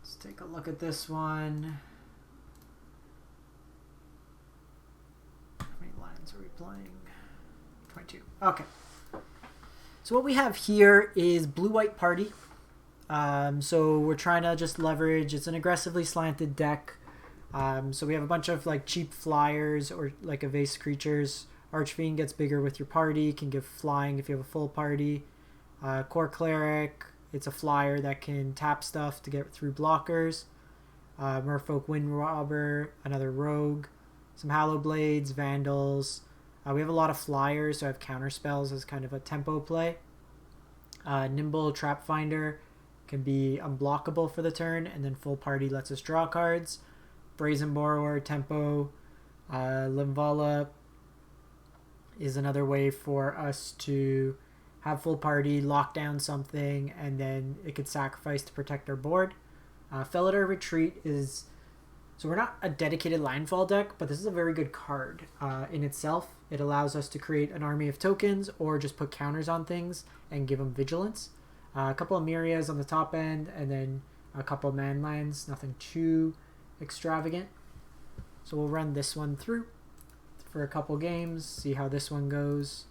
Let's take a look at this one. How many lands are we playing? 22. Okay. So what we have here is blue-white party. So we're trying to just leverage. It's an aggressively slanted deck. So we have a bunch of like cheap flyers or like evasive creatures. Archfiend gets bigger with your party. Can give flying if you have a full party. Core Cleric. It's a flyer that can tap stuff to get through blockers. Merfolk Windrobber, another rogue. Some Hallowblades, Vandals. We have a lot of flyers, so I have counter spells as kind of a tempo play. Nimble Trapfinder can be unblockable for the turn, and then full party lets us draw cards. Brazen Borrower, tempo. Linvala is another way for us to have full party, lock down something, and then it could sacrifice to protect our board. Felidar Retreat is... So we're not a dedicated landfall deck, but this is a very good card in itself. It allows us to create an army of tokens or just put counters on things and give them vigilance. A couple of Emerias on the top end, and then a couple of man lands. Nothing too extravagant. So we'll run this one through for a couple games, see how this one goes,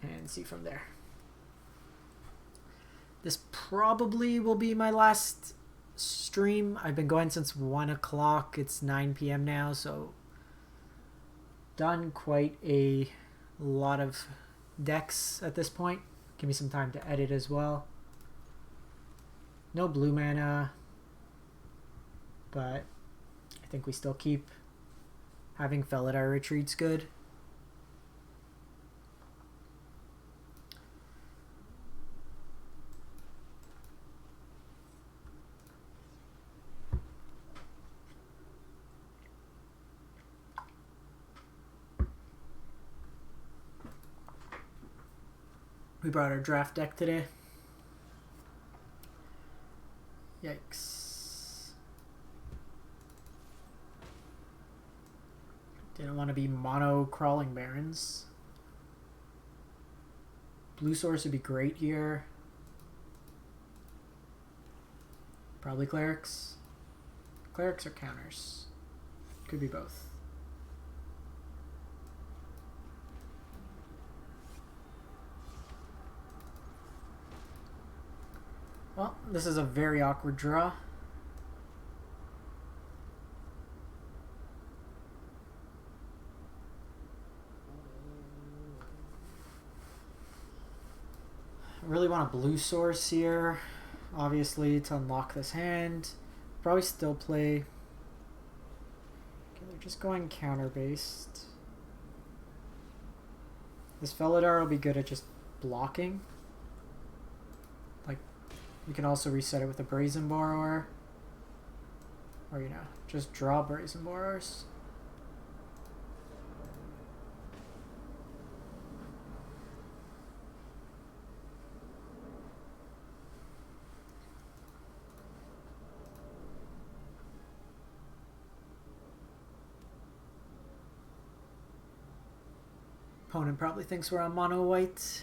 and see from there. This probably will be my last stream. I've been going since 1 o'clock. It's 9 p.m. now, so done quite a lot of decks at this point. Give me some time to edit as well. No blue mana, but I think we still keep having Felidar Retreat's good. We brought our draft deck today. Yikes. Didn't want to be mono Crawling Barrens. Blue source would be great here. Probably clerics. Clerics or counters. Could be both. Well, this is a very awkward draw. I really want a blue source here, obviously, to unlock this hand. Probably still play... Okay, they're just going counter-based. This Felidar will be good at just blocking. Like, you can also reset it with a Brazen Borrower. Or, you know, just draw Brazen Borrowers. Opponent probably thinks we're on mono white.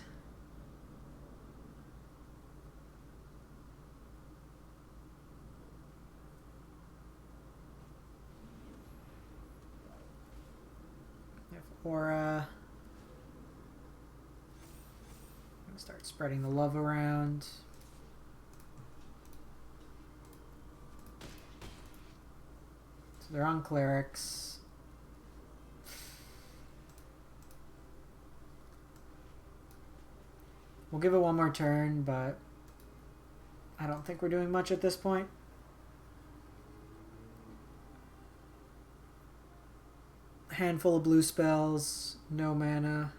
We have Aura. I'm gonna start spreading the love around. So they're on clerics. We'll give it one more turn, but I don't think we're doing much at this point. Handful of blue spells, no mana.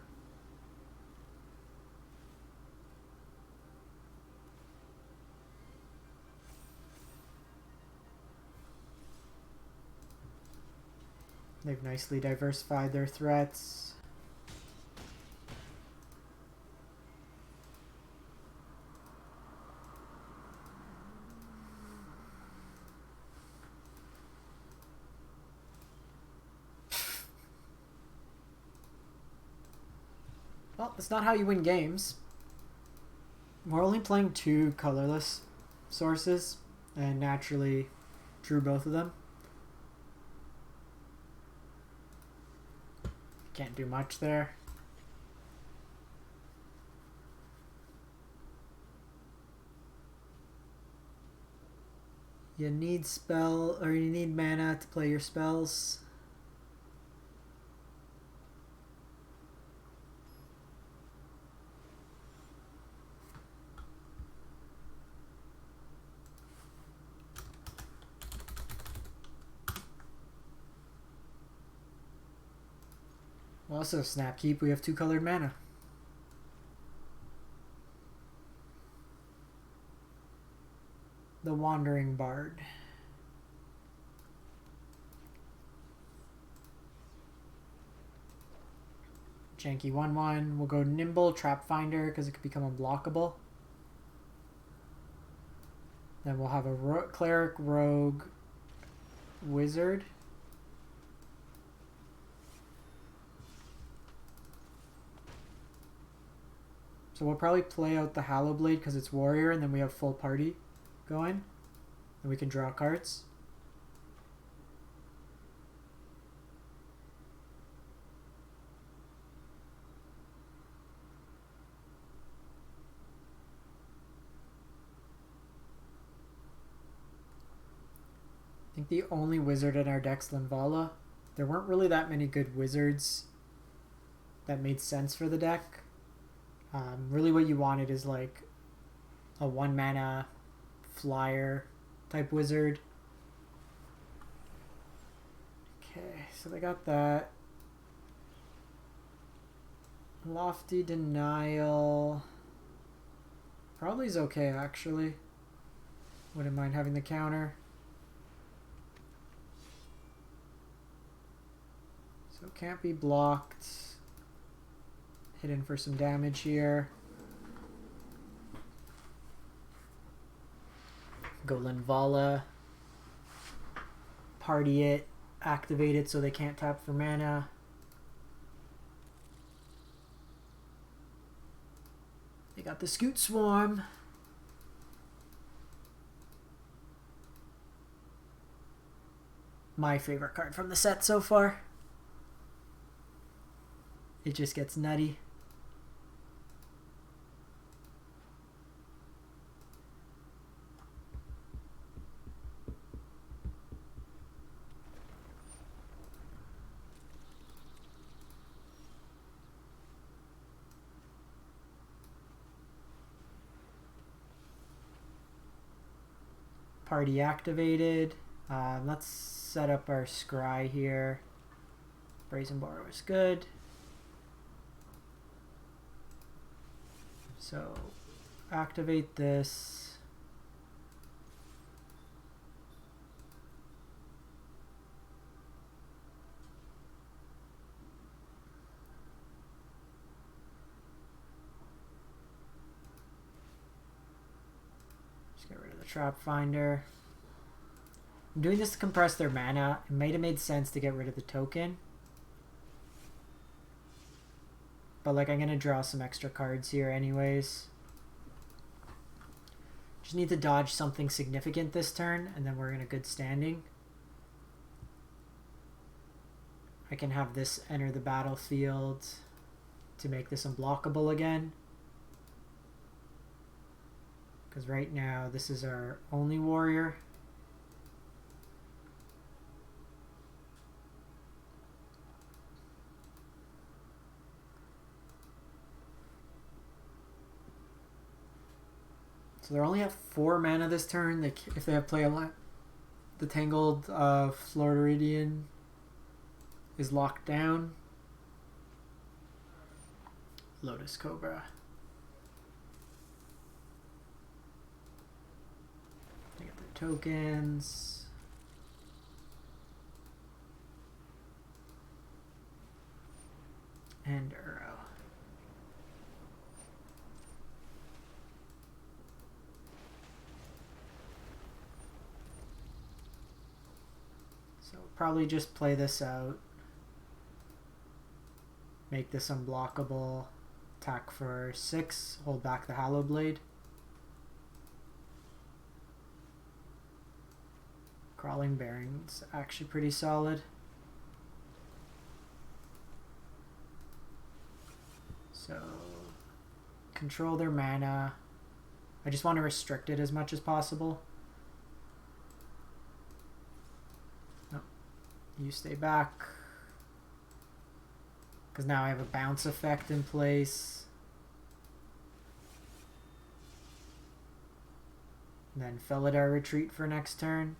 They've nicely diversified their threats. Well, that's not how you win games. We're only playing 2 colorless sources, and naturally drew both of them. Can't do much there. You need you need mana to play your spells. Also, Snapkeep, we have 2 colored mana. The Wandering Bard. Janky 1/1. We'll go Nimble Trapfinder because it could become unblockable. Then we'll have a Cleric, Rogue, Wizard. So we'll probably play out the Hallowblade because it's Warrior, and then we have full party going. And we can draw cards. I think the only wizard in our deck's Linvala. There weren't really that many good wizards that made sense for the deck. Really what you wanted is like a 1 mana flyer type wizard. Okay, so they got that. Lofty Denial probably is okay actually. Wouldn't mind having the counter. So it can't be blocked. Hidden for some damage here. Go Linvala. Party it. Activate it so they can't tap for mana. They got the Scoot Swarm. My favorite card from the set so far. It just gets nutty. Party activated. Let's set up our scry here. Brazen Borrower is good. So activate this. Just get rid of the Trapfinder. I'm doing this to compress their mana. It might have made sense to get rid of the token. But like I'm going to draw some extra cards here anyways. Just need to dodge something significant this turn and then we're in a good standing. I can have this enter the battlefield to make this unblockable again. Because right now this is our only warrior. So they only have 4 mana this turn. If they have play a lot, the Tangled Floridian is locked down. Lotus Cobra. They get their tokens. And Uro. So probably just play this out. Make this unblockable. Attack for 6. Hold back the Hallowblade. Crawling Barrens actually pretty solid. So control their mana. I just want to restrict it as much as possible. No, you stay back. Because now I have a bounce effect in place. And then Felidar Retreat for next turn.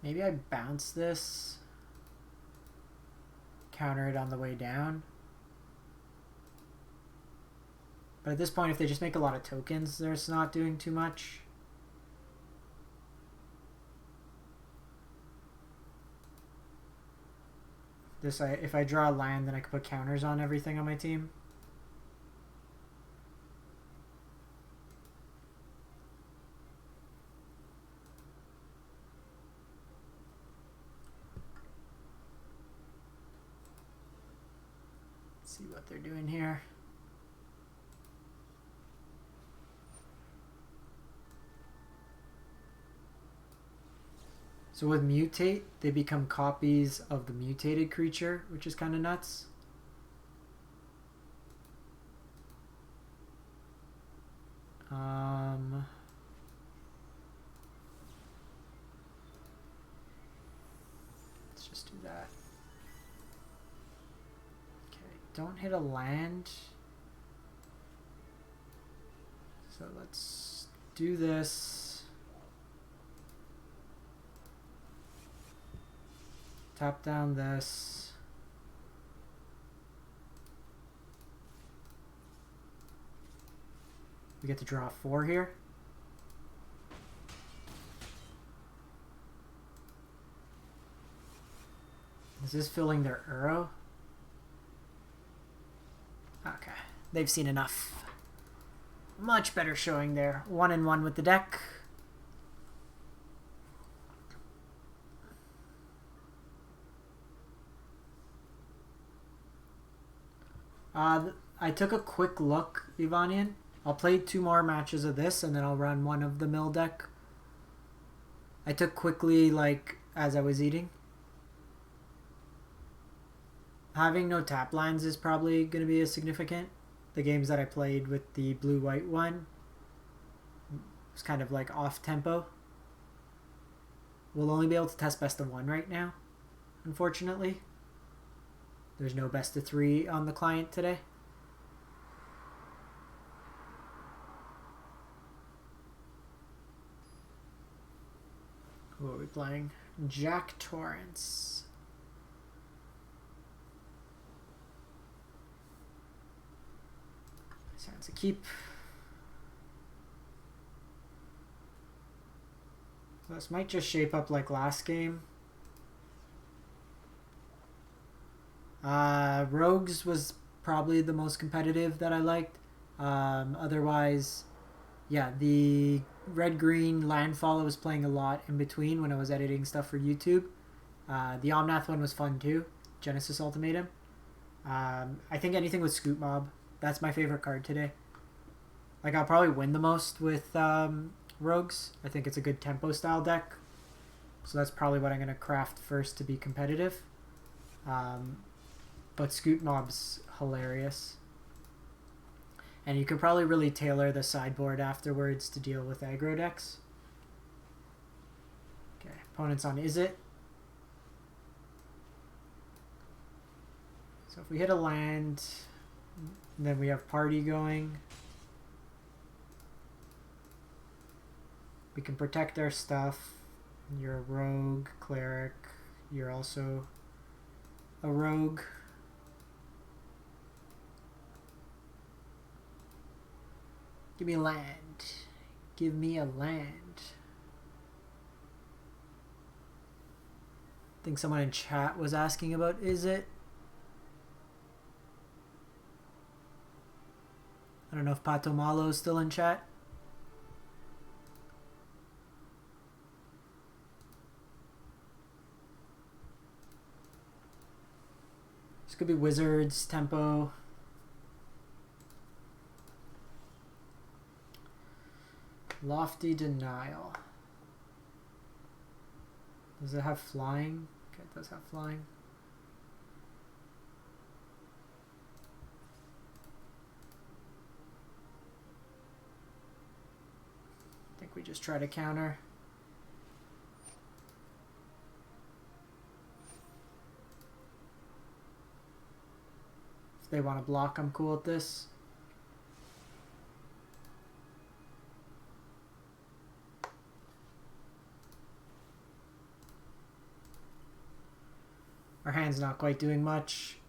Maybe I bounce this, counter it on the way down. But at this point, if they just make a lot of tokens, they're just not doing too much. This, if I draw a land, then I can put counters on everything on my team. See what they're doing here. So with mutate, they become copies of the mutated creature, which is kind of nuts. Let's just do that. Don't hit a land. So let's do this. Tap down this. We get to draw 4 here. Is this filling their arrow? Okay, they've seen enough. Much better showing there. 1-1 with the deck. I took a quick look, Ivanian. I'll play 2 more matches of this, and then I'll run one of the mill deck. I took quickly, like, as I was eating. Having no tap lines is probably going to be a significant. The games that I played with the blue-white one was kind of like off-tempo. We'll only be able to test best of 1 right now, unfortunately. There's no best of 3 on the client today. What are we playing? Jack Torrance. Sounds a keep. So this might just shape up like last game. Rogues was probably the most competitive that I liked. Otherwise, yeah, the red-green landfall I was playing a lot in between when I was editing stuff for YouTube. The Omnath one was fun too. Genesis Ultimatum. I think anything with Scoop Mob. That's my favorite card today. Like, I'll probably win the most with Rogues. I think it's a good tempo style deck. So that's probably what I'm going to craft first to be competitive. But Scoot Mob's hilarious. And you can probably really tailor the sideboard afterwards to deal with aggro decks. Okay, opponent's on Is It. So if we hit a land, then we have party going. We can protect our stuff. You're a rogue, cleric. You're also a rogue. Give me a land. Give me a land. I think someone in chat was asking about Is It. I don't know if Pato Malo is still in chat. could be wizards, tempo. Lofty Denial. Does it have flying? Okay, it does have flying. I think we just try to counter. If they want to block, I'm cool with this. Our hand's not quite doing much.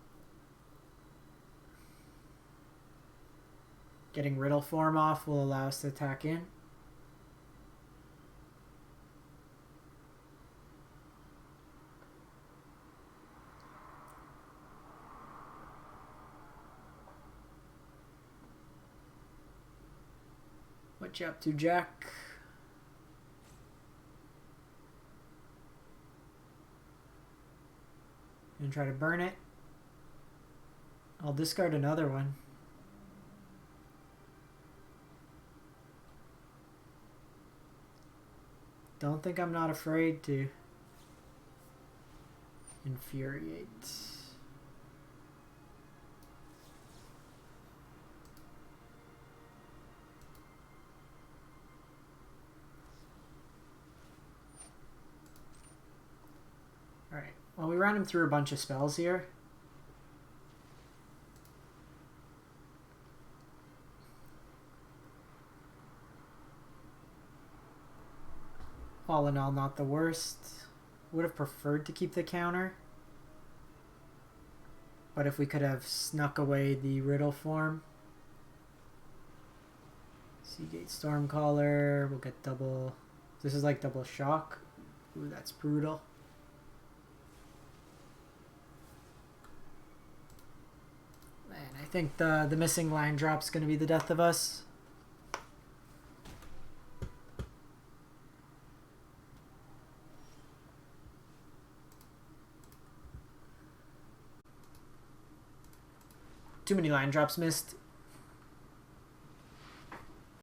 Getting Riddle Form off will allow us to attack in. What you up to, Jack? And try to burn it. I'll discard another one. Don't think I'm not afraid to infuriate. Alright, well, we ran him through a bunch of spells here. All in all, not the worst. Would have preferred to keep the counter. But if we could have snuck away the Riddle Form. Seagate Stormcaller, we'll get double... This is like double shock. Ooh, that's brutal. I think the missing line drop's going to be the death of us. Too many line drops missed.